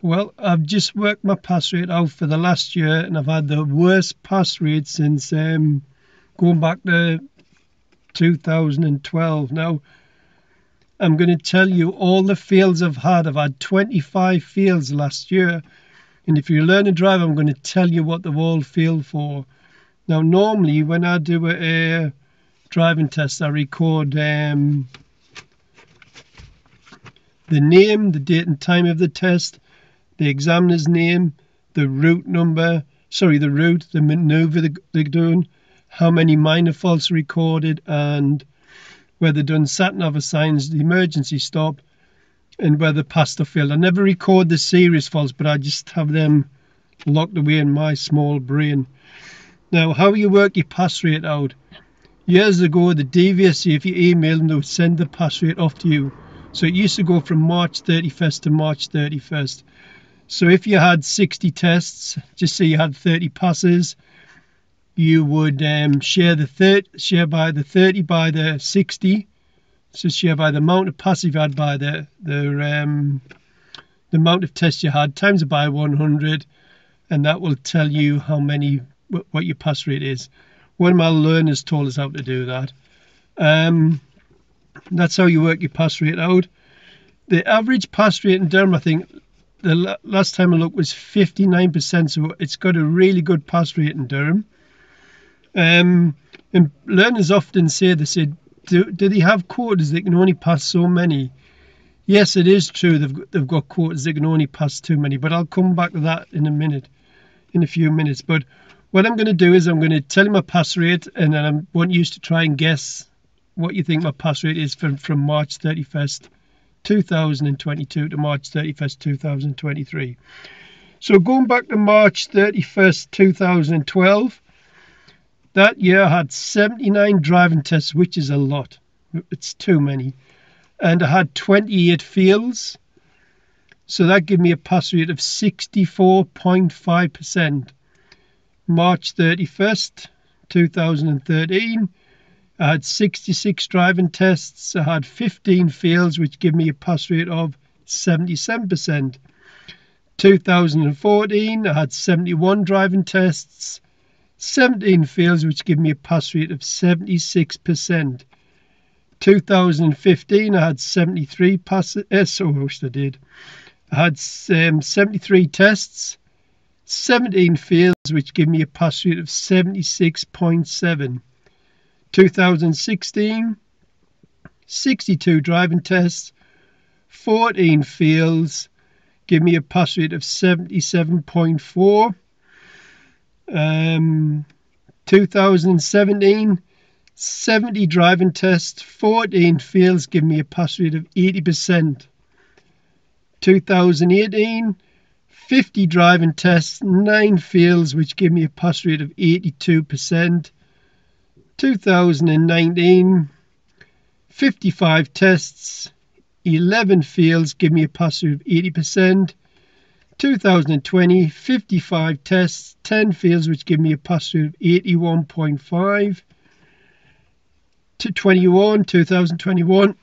Well, I've just worked my pass rate out for the last year, and I've had the worst pass rate since going back to 2012. Now, I'm going to tell you all the fails I've had. I've had 25 fails last year, and if you learn to drive, I'm going to tell you what they've all failed for. Now, normally when I do a driving test, I record the name, the date and time of the test, the examiner's name, the route number, the route, the maneuver they're doing, how many minor faults recorded, and whether done sat-nav signs, the emergency stop, and whether passed or failed. I never record the serious faults, but I just have them locked away in my small brain. Now, how you work your pass rate out? Years ago, the Dvsa, if you email them, they would send the pass rate off to you. So it used to go from March 31st to March 31st. So if you had 60 tests, just say you had 30 passes, you would share by the 30 by the 60. So share by the amount of passes you had by the amount of tests you had, times it by 100, and that will tell you what your pass rate is. One of my learners told us how to do that. That's how you work your pass rate out. The average pass rate in Durham, I think, the last time I looked was 59%, so it's got a really good pass rate in Durham. And learners often say, do they have quotas? They can only pass so many. Yes, it is true, they've got quotas, they can only pass too many, but I'll come back to that in a few minutes. But what I'm going to do is I'm going to tell you my pass rate, and then I want you to try and guess what you think my pass rate is from March 31st 2022 to March 31st 2023. So going back to March 31st 2012, that year I had 79 driving tests, which is a lot. It's too many. And I had 28 fails, so that gave me a pass rate of 64.5%. March 31st 2013, I had 66 driving tests. I had 15 fails, which give me a pass rate of 77%. 2014, I had 71 driving tests, 17 fails, which give me a pass rate of 76%. 2015, I had 73 passes. I wish I did. I had 73 tests, 17 fails, which give me a pass rate of 76.7. 2016, 62 driving tests, 14 fails, give me a pass rate of 77.4. 2017, 70 driving tests, 14 fails, give me a pass rate of 80%. 2018, 50 driving tests, 9 fails, which give me a pass rate of 82%. 2019, 55 tests, 11 fails, give me a pass rate of 80%. 2020, 55 tests, 10 fails, which give me a pass rate of 81.5. To 2021,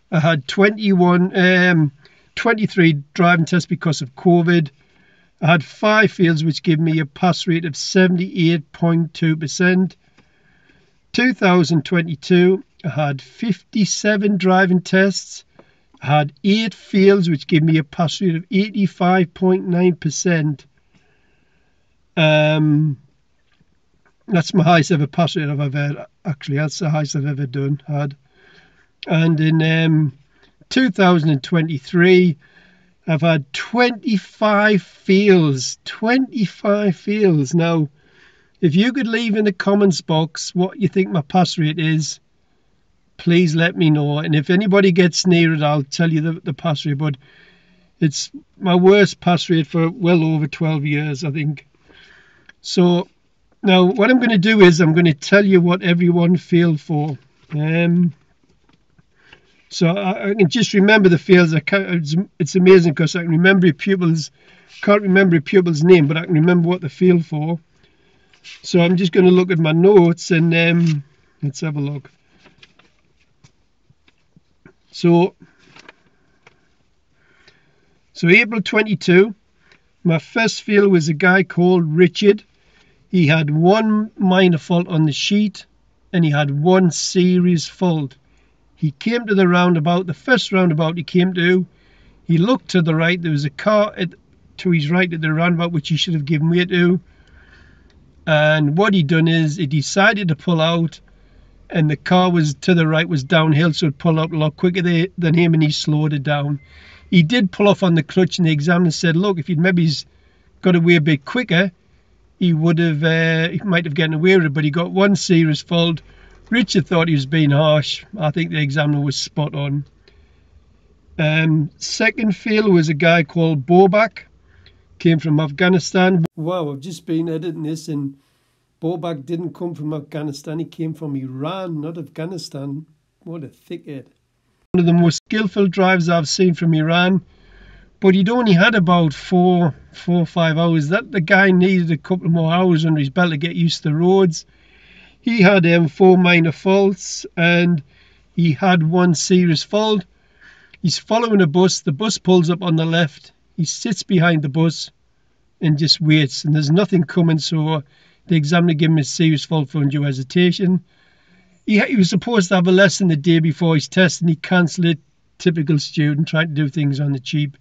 I had 23 driving tests because of COVID. I had 5 fails, which give me a pass rate of 78.2%. 2022, I had 57 driving tests. I had 8 fails, which give me a pass rate of 85.9%. That's my highest ever pass rate I've ever had. Actually, that's the highest I've ever had. And in 2023, I've had 25 fails. 25 fails. Now, if you could leave in the comments box what you think my pass rate is, please let me know. And if anybody gets near it, I'll tell you the pass rate. But it's my worst pass rate for well over 12 years, I think. So now what I'm going to do is I'm going to tell you what everyone failed for. So I can just remember the fails. It's amazing because I can remember your pupils. Can't remember a pupil's name, but I can remember what they failed for. So I'm just going to look at my notes and let's have a look. So So April 22, my first field was a guy called Richard. He had one minor fault on the sheet and he had one serious fault. He came to the roundabout, the first roundabout he came to, he looked to the right, there was a car to his right at the roundabout which he should have given way to, and what he done is he decided to pull out, and the car was to the right was downhill, so it pulled out a lot quicker than him, and he slowed it down. He did pull off on the clutch, and the examiner said, look, if he'd maybe got away a bit quicker, he would have he might have gotten away with it, but he got one serious fault. Richard thought he was being harsh. I think the examiner was spot on. Second fail was a guy called Bobak, came from Afghanistan. Wow, I've just been editing this, and Bobak didn't come from Afghanistan, he came from Iran, not Afghanistan. What a thickhead. One of the most skillful drivers I've seen from Iran, but he'd only had about four or 5 hours. That the guy needed a couple more hours under his belt to get used to the roads. He had 4 minor faults and he had one serious fault. He's following a bus, the bus pulls up on the left, he sits behind the bus and just waits, and there's nothing coming, so the examiner gave him a serious fault for undue hesitation. He was supposed to have a lesson the day before his test and he cancelled it. Typical student, trying to do things on the cheap.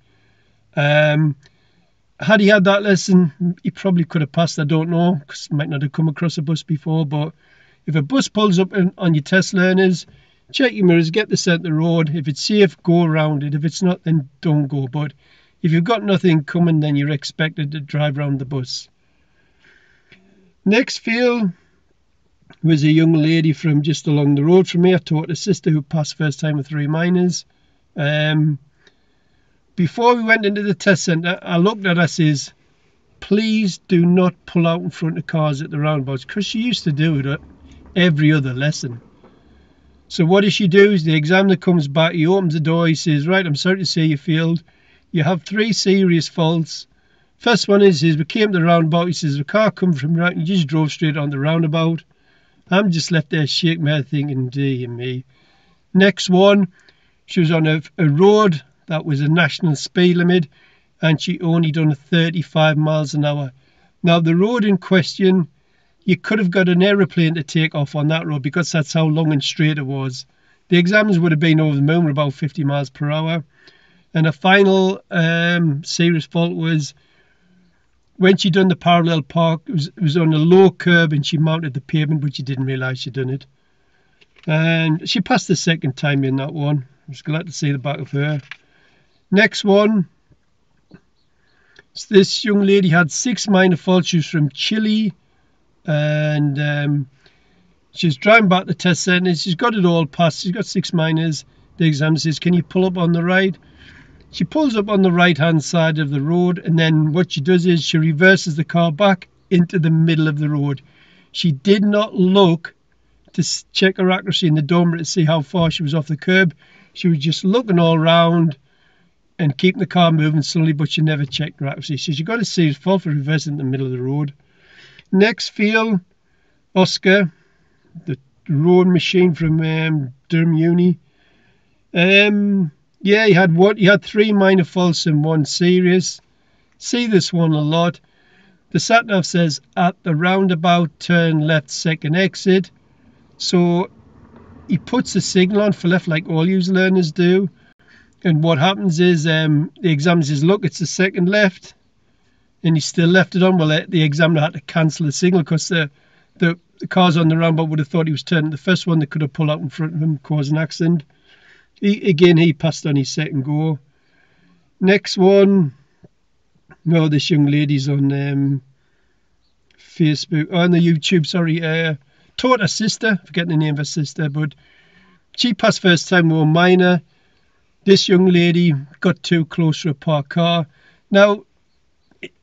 Had he had that lesson, he probably could have passed, I don't know, because he might not have come across a bus before. But if a bus pulls up on your test learners, check your mirrors, get the centre of the road. If it's safe, go around it. If it's not, then don't go. But if you've got nothing coming, then you're expected to drive around the bus. Next field was a young lady from just along the road from me. I taught a sister who passed first time with 3 minors. Before we went into the test centre, I looked at her and says, please do not pull out in front of cars at the roundabouts, because she used to do it every other lesson. So what does she do? The examiner comes back, he opens the door, he says, right, I'm sorry to say you failed. You have 3 serious faults. First one is, we came to the roundabout, he says, the car come from right, you just drove straight on the roundabout. I'm just left there shaking my head thinking, dear me. Next one, she was on a road that was a national speed limit and she only done 35 miles an hour. Now the road in question, you could have got an aeroplane to take off on that road because that's how long and straight it was. The examiners would have been over the moon with about 50 miles per hour. And a final serious fault was when she done the parallel park, it was on a low curb and she mounted the pavement, but she didn't realise she'd done it. And she passed the second time in that one. I was glad to see the back of her. Next one, this young lady had 6 minor faults. She was from Chile and she's driving back the test centre. She's got it all passed. She's got 6 minors. The examiner says, can you pull up on the right? She pulls up on the right hand side of the road, and then what she does is she reverses the car back into the middle of the road. She did not look to check her accuracy in the odometer to see how far she was off the curb. She was just looking all round and keeping the car moving slowly, but she never checked her accuracy. So she got a serious fault for reversing in the middle of the road. Next field, Oscar, the rowing machine from Durham Uni. Yeah, he had 3 minor faults and 1 serious. See this one a lot. The sat-nav says at the roundabout, turn left, second exit. So he puts the signal on for left like all you learners do. And what happens is the examiner says, look, it's the second left. And he still left it on. Well, the examiner had to cancel the signal because the cars on the roundabout would have thought he was turning the first one. They could have pulled out in front of him, caused an accident. He passed on his second go. Next one, no, this young lady's on Facebook, on the YouTube, sorry. Taught her sister, forgetting the name of her sister, but she passed first time with a minor. This young lady got too close to a parked car. Now,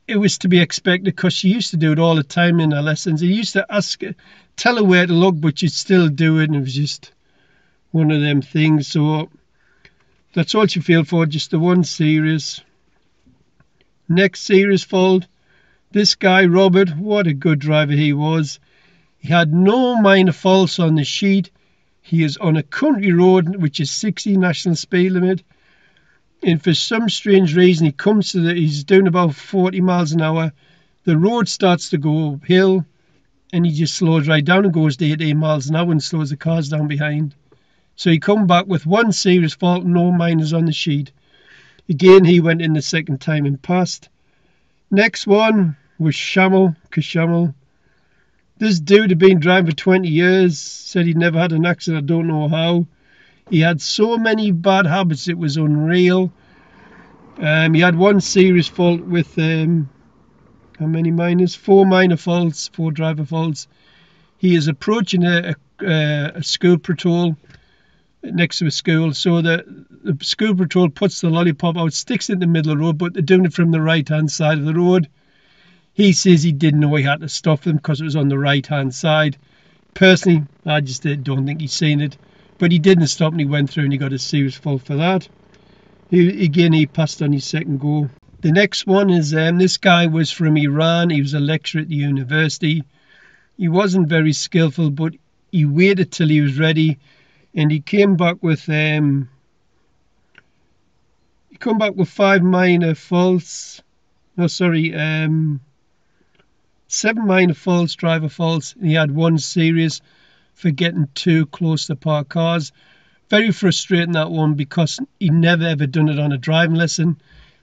it was to be expected because she used to do it all the time in her lessons. He used to tell her where to look, but she'd still do it, and it was just one of them things. So that's all she failed for, just the 1 serious. Next serious fault, this guy Robert, what a good driver he was. He had no minor faults on the sheet. He is on a country road which is 60 national speed limit. And for some strange reason, he comes to he's doing about 40 miles an hour. The road starts to go uphill, and he just slows right down and goes to 18 miles an hour and slows the cars down behind. So he come back with one serious fault, no minors on the sheet. Again, he went in the second time and passed. Next one was Kashamel. This dude had been driving for 20 years, said he'd never had an accident, I don't know how. He had so many bad habits, it was unreal. He had one serious fault with, how many minors? 4 minor faults, 4 driver faults. He is approaching a school patrol next to a school, so the school patrol puts the lollipop out, sticks it in the middle of the road, but they're doing it from the right hand side of the road. He says he didn't know he had to stop them because it was on the right hand side. Personally, I just don't think he's seen it, but he didn't stop and he went through and he got a serious fault for that. He passed on his second go. The next one is this guy was from Iran. He was a lecturer at the university. He wasn't very skillful, but he waited till he was ready. And he came back with 5 minor faults. No, sorry, 7 minor faults, driver faults. And he had 1 serious for getting too close to parked cars. Very frustrating, that one, because he never ever done it on a driving lesson.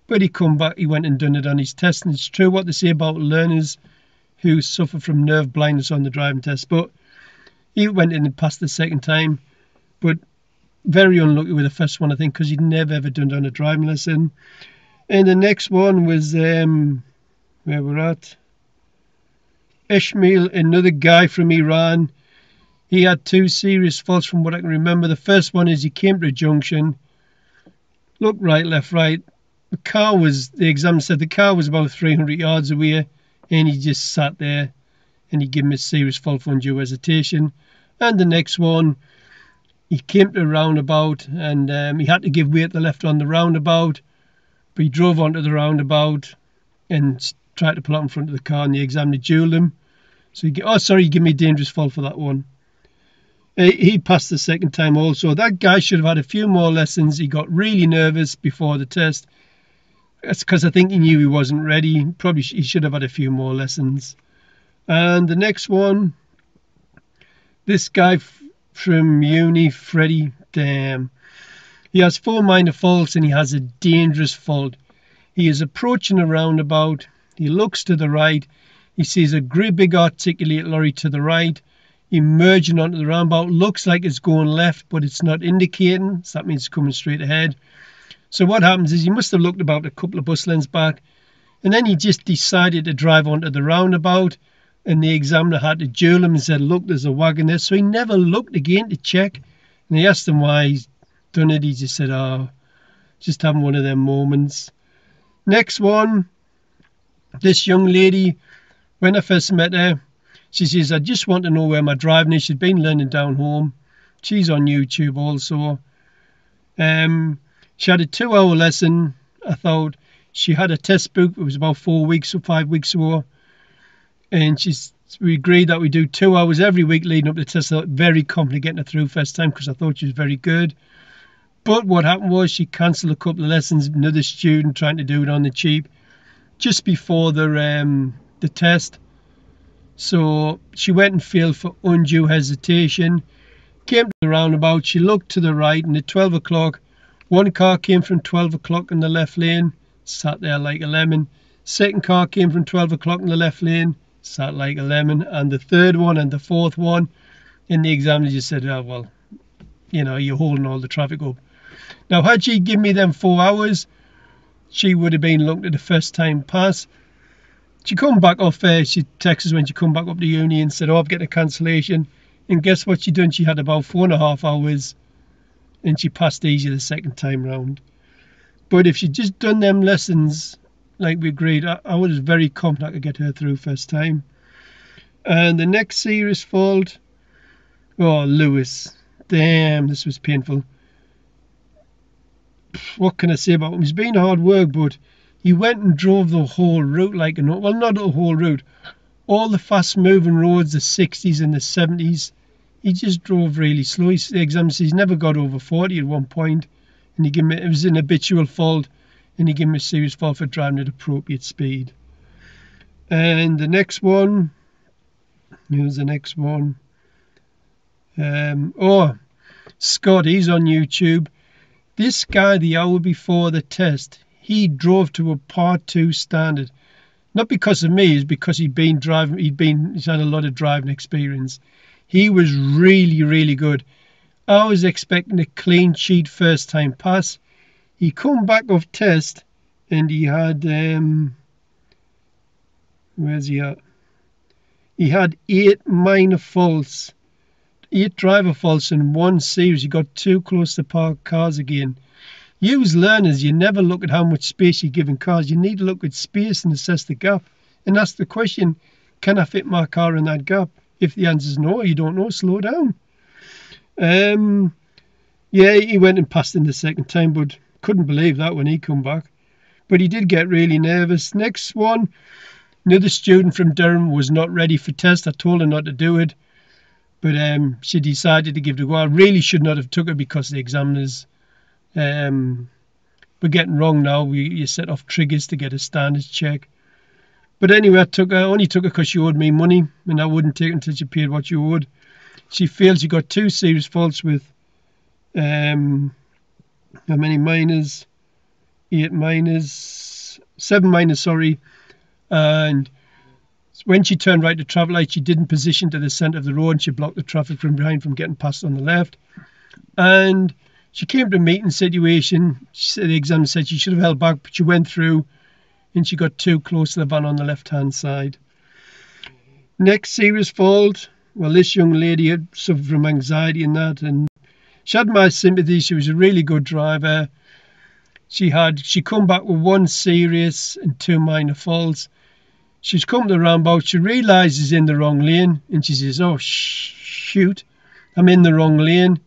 But he come back, he went and done it on his test. And it's true what they say about learners who suffer from nerve blindness on the driving test. But he went in and passed the second time. But very unlucky with the first one, I think, because he'd never ever done it on a driving lesson. And the next one was where we're at. Ishmael, another guy from Iran. He had 2 serious faults from what I can remember. The first one is he came to a junction, looked right, left, right. The examiner said the car was about 300 yards away, and he just sat there, and he gave him a serious fault for undue hesitation. And the next one, he came to a roundabout, and he had to give way at the left on the roundabout, but he drove onto the roundabout and tried to pull out in front of the car, and the examiner dueled him. So he gave me a dangerous fault for that one. He passed the second time also. That guy should have had a few more lessons. He got really nervous before the test. That's because I think he knew he wasn't ready. He should have had a few more lessons. And the next one, this guy from uni, Freddie, damn. He has 4 minor faults and he has a dangerous fault. He is approaching a roundabout. He looks to the right. He sees a great big articulated lorry to the right, emerging onto the roundabout. Looks like it's going left, but it's not indicating, so that means it's coming straight ahead. So what happens is he must have looked about a couple of bus lanes back, and then he just decided to drive onto the roundabout, and the examiner had to duel him and said, look, there's a wagon there. So he never looked again to check. And he asked him why he's done it. He just said, just having one of them moments. Next one, this young lady, when I first met her, she says, I just want to know where my driving is. She'd been learning down home. She's on YouTube also. She had a 2-hour lesson. I thought she had a test book. It was about 4 weeks or 5 weeks ago. And we agreed that we do 2 hours every week leading up to the test. I was very confident getting her through first time because I thought she was very good. But what happened was she cancelled a couple of lessons. Another student trying to do it on the cheap just before the test. So she went and failed for undue hesitation. Came to the roundabout. She looked to the right, and at 12 o'clock, one car came from 12 o'clock in the left lane, sat there like a lemon. Second car came from 12 o'clock in the left lane, sat like a lemon. And the third one and the fourth one, and the examiner just said, oh, well, you know, you're holding all the traffic up. Now, had she given me them 4 hours, she would have been looked at the first time pass. She come back off she texted us when she come back up to uni and said, oh, I've got a cancellation. And guess what she done? She had about 4.5 hours and she passed easy the second time round. But if she'd just done them lessons like we agreed, I was very confident I could get her through first time. And the next serious fault, oh, Lewis. Damn, this was painful. What can I say about him? He's been hard work, but he went and drove the whole route like well, not the whole route. All the fast-moving roads, the 60s and the 70s, he just drove really slow. The examiner says he's never got over 40 at one point, and he gave me, it was an habitual fault, and he gave me a serious fault for driving at appropriate speed. And the next one, here's the next one. Oh, Scott, he's on YouTube. This guy, the hour before the test, he drove to a Part 2 standard. Not because of me, it's because he's had a lot of driving experience. He was really, really good. I was expecting a clean sheet first time pass. He come back off test and he had where's he at? He had 8 minor faults, 8 driver faults in one series. He got too close to parked cars again. You as learners, you never look at how much space you're giving cars. You need to look at space and assess the gap and ask the question, can I fit my car in that gap? If the answer is no, you don't know, slow down. Yeah, he went and passed in the second time, but couldn't believe that when he come back. But he did get really nervous. Next one, another student from Durham was not ready for test. I told her not to do it, but she decided to give it a go. I really should not have took it because the examiners we're getting wrong now. You set off triggers to get a standards check. But anyway, I only took it because she owed me money, and I wouldn't take it until she paid what she owed. She failed. She got 2 serious faults with how many minors? 8 minors, 7 minors, sorry. And when she turned right to traffic light, she didn't position to the centre of the road, and she blocked the traffic from behind from getting past on the left. And she came to a meeting situation. The examiner said she should have held back, but she went through and she got too close to the van on the left-hand side. Next serious fault. Well, this young lady had suffered from anxiety and that, and she had my sympathy. She was a really good driver. She come back with 1 serious and 2 minor faults. She's come to the roundabout. She realises in the wrong lane, and she says, oh, shoot, I'm in the wrong lane.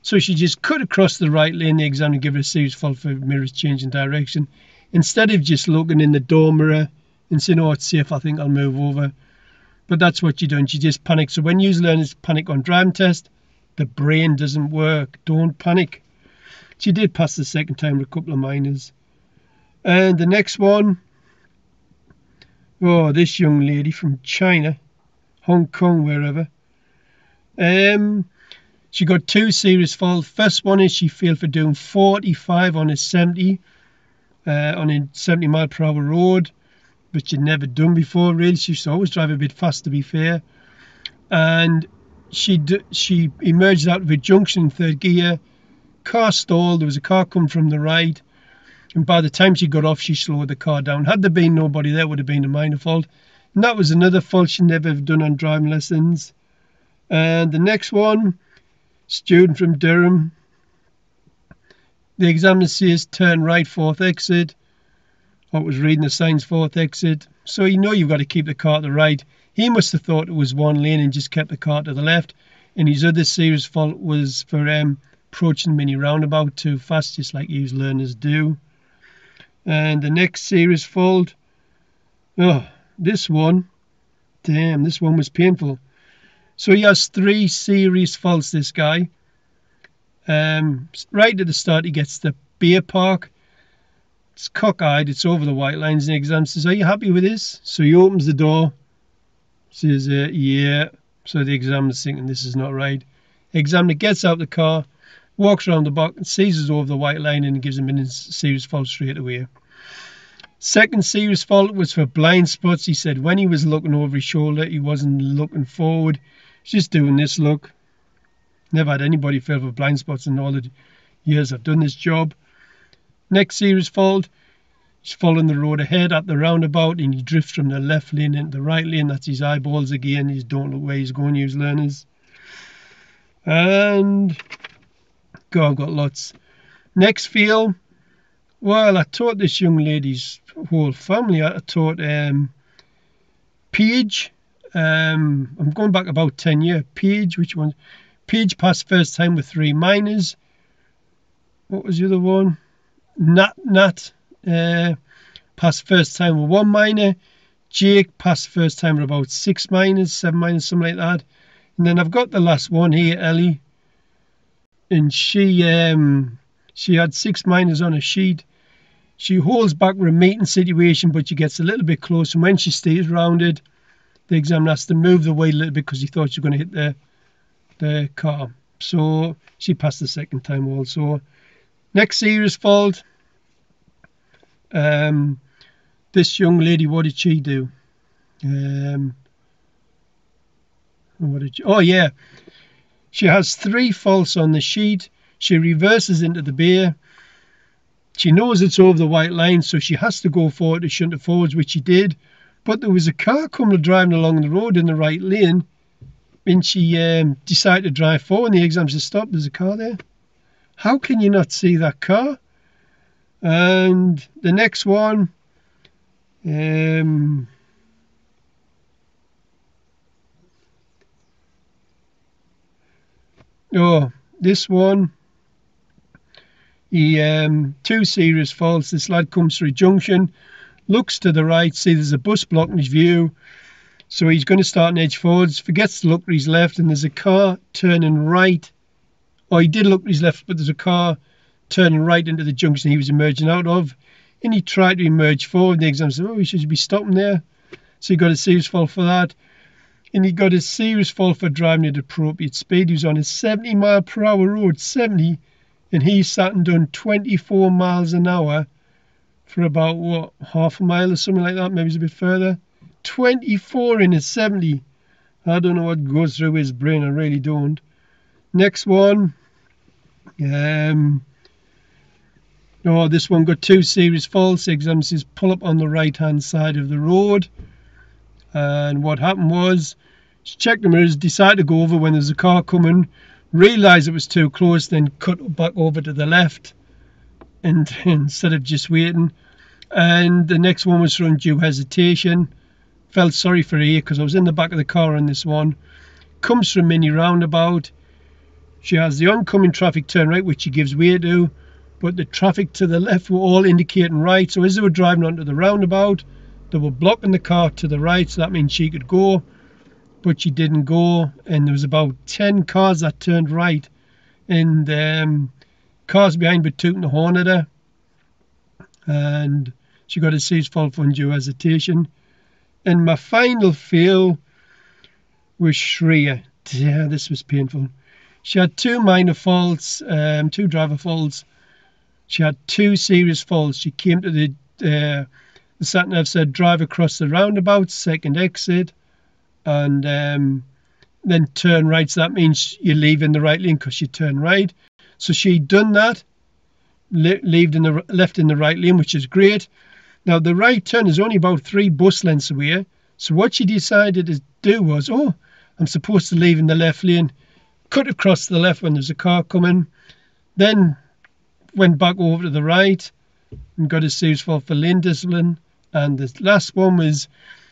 So she just cut across the right lane. The examiner gave her a serious fault for mirrors changing direction. Instead of just looking in the door mirror and saying, oh, it's safe, I think I'll move over. But that's what she done. She just panicked. So when you learners panic on driving test, the brain doesn't work. Don't panic. She did pass the second time with a couple of minors. And the next one, oh, this young lady from China, Hong Kong, wherever. She got 2 serious faults. First one is she failed for doing 45 on a 70 mile/hour road, which she'd never done before. Really, she used to always drive a bit fast, to be fair. And she emerged out of a junction in 3rd gear. Car stalled. There was a car coming from the right, and by the time she got off, she slowed the car down. Had there been nobody there, it would have been a minor fault. And that was another fault she never have done on driving lessons. And the next one, student from Durham. The examiner says turn right, 4th exit. I was reading the signs, 4th exit. So you know you've got to keep the car to the right. He must have thought it was 1 lane and just kept the car to the left. And his other serious fault was for approaching the mini roundabout too fast, just like you learners do. And the next serious fault, oh, this one, damn, this one was painful. So he has 3 serious faults, this guy. Right at the start, he gets the beer park. It's cockeyed, it's over the white lines, and the exam says, are you happy with this? So he opens the door, says, yeah. So the examiner's thinking this is not right. The examiner gets out the car, walks around the back and sees us over the white line and gives him a serious fault straight away. Second serious fault was for blind spots. He said when he was looking over his shoulder, he wasn't looking forward. He's just doing this look. Never had anybody fail for blind spots in all the years I've done this job. Next serious fault, he's following the road ahead at the roundabout and he drifts from the left lane into the right lane. That's his eyeballs again. He don't look where he's going, use learners. And God, I've got lots. Next field, well, I taught this young lady's whole family. I taught Paige. I'm going back about 10 years. Paige, which one? Paige passed first time with 3 minors. What was the other one? Nat passed first time with 1 minor. Jake passed first time with about 6 minors, 7 minors, something like that. And then I've got the last one here, Ellie. And she She had 6 minors on a sheet. She holds back with a meeting situation, but she gets a little bit close, and when she stays rounded, the examiner has to move the weight a little bit because he thought she was going to hit the car. So she passed the second time also. Next serious fault. This young lady, what did she do? Oh yeah, she has 3 faults on the sheet. She reverses into the bay. She knows it's over the white line, so she has to go forward to shunt it forwards, which she did. But there was a car coming driving along the road in the right lane, and she decided to drive forward. And the examiner said, "Stop! There's a car there. How can you not see that car?" And the next one. This one. 2 serious faults. This lad comes through a junction, looks to the right, see there's a bus blocking his view, so he's going to start an edge forwards, forgets to look to his left, and there's a car turning right. He did look to his left, but there's a car turning right into the junction he was emerging out of, and he tried to emerge forward. The examiner said, "Oh, you should be stopping there." So he got a serious fault for that, and he got a serious fault for driving at appropriate speed. He was on a 70-mile-per-hour road, 70, and he sat and done 24 miles an hour for about, what, half a mile or something like that, maybe it's a bit further. 24 in a 70. I don't know what goes through his brain, I really don't. Next one. This one got 2 serious faults. The examiner says pull up on the right-hand side of the road. And what happened was, she checked the mirrors, decided to go over when there's a car coming, realised it was too close, then cut back over to the left, and instead of just waiting. And the next one was from due hesitation. Felt sorry for her because I was in the back of the car on this one. Comes from mini roundabout. She has the oncoming traffic turn right, which she gives way to, but the traffic to the left were all indicating right. So as they were driving onto the roundabout, they were blocking the car to the right, so that means she could go, but she didn't go. And there was about 10 cars that turned right, and cars behind were tooting the horn at her, and she got a serious fault for undue hesitation. And my final fail was Shreya. Yeah, this was painful. She had 2 minor faults, 2 driver faults. She had 2 serious faults. She came to the sat-nav said drive across the roundabout, second exit, and then turn right. So that means you're leaving the right lane because you turn right. So she'd done that, left in the right lane, which is great. Now the right turn is only about 3 bus lengths away. So what she decided to do was, I'm supposed to leave in the left lane, cut across to the left when there's a car coming, then went back over to the right and got a serious fault for lane discipline. And the last one was,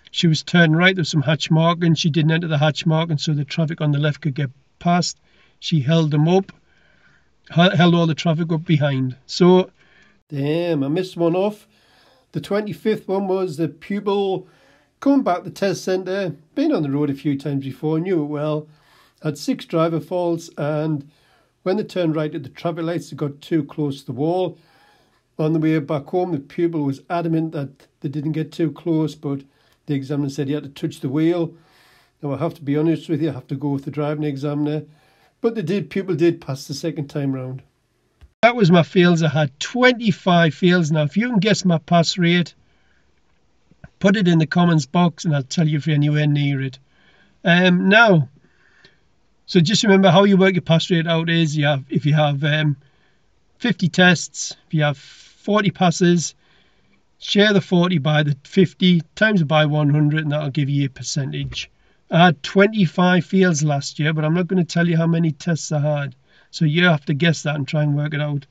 she was turning right, there was some hatch marking, she didn't enter the hatch marking so the traffic on the left could get past. She held them up, held all the traffic up behind. So, damn, I missed one off. The 25th one was the pupil coming back to the test centre, been on the road a few times before, knew it well, had 6 driver faults, and when they turned right at the traffic lights, they got too close to the wall. On the way back home, the pupil was adamant that they didn't get too close, but the examiner said he had to touch the wheel. Now, I have to be honest with you, I have to go with the driving examiner, but the pupil did pass the second time round. That was my fails. I had 25 fails. Now, if you can guess my pass rate, put it in the comments box and I'll tell you if you're anywhere near it. Now, so just remember how you work your pass rate out is, if you have 50 tests, if you have 40 passes, share the 40 by the 50, times it by 100, and that'll give you a percentage. I had 25 fails last year, but I'm not going to tell you how many tests I had. So you have to guess that and try and work it out.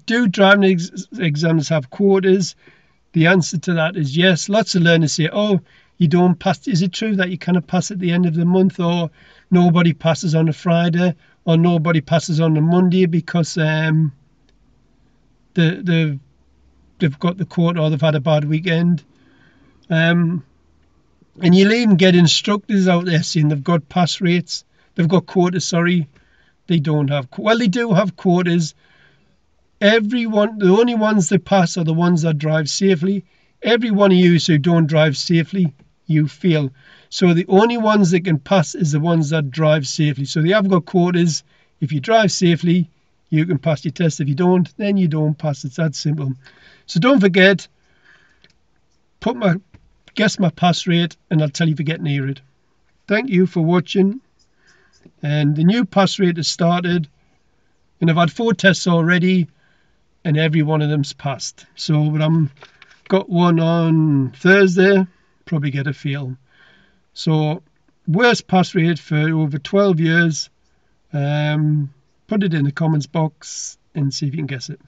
Do driving exams have quotas? The answer to that is yes. Lots of learners say, you don't pass. Is it true that you cannot pass at the end of the month, or nobody passes on a Friday, or nobody passes on a Monday because they've got the quota or they've had a bad weekend? And you'll even get instructors out there saying they've got pass rates, they've got quotas, sorry, they don't have, well, they do have quotas. Everyone, the only ones that pass are the ones that drive safely. Every one of you who don't drive safely, you fail. So the only ones that can pass is the ones that drive safely. So they have got quotas. If you drive safely, you can pass your test. If you don't, then you don't pass. It's that simple. So don't forget, guess my pass rate, and I'll tell you if you get near it. Thank you for watching. And the new pass rate has started, and I've had 4 tests already, and every one of them's passed. So but I'm got one on Thursday, probably get a fail. So worst pass rate for over 12 years. Put it in the comments box and see if you can guess it.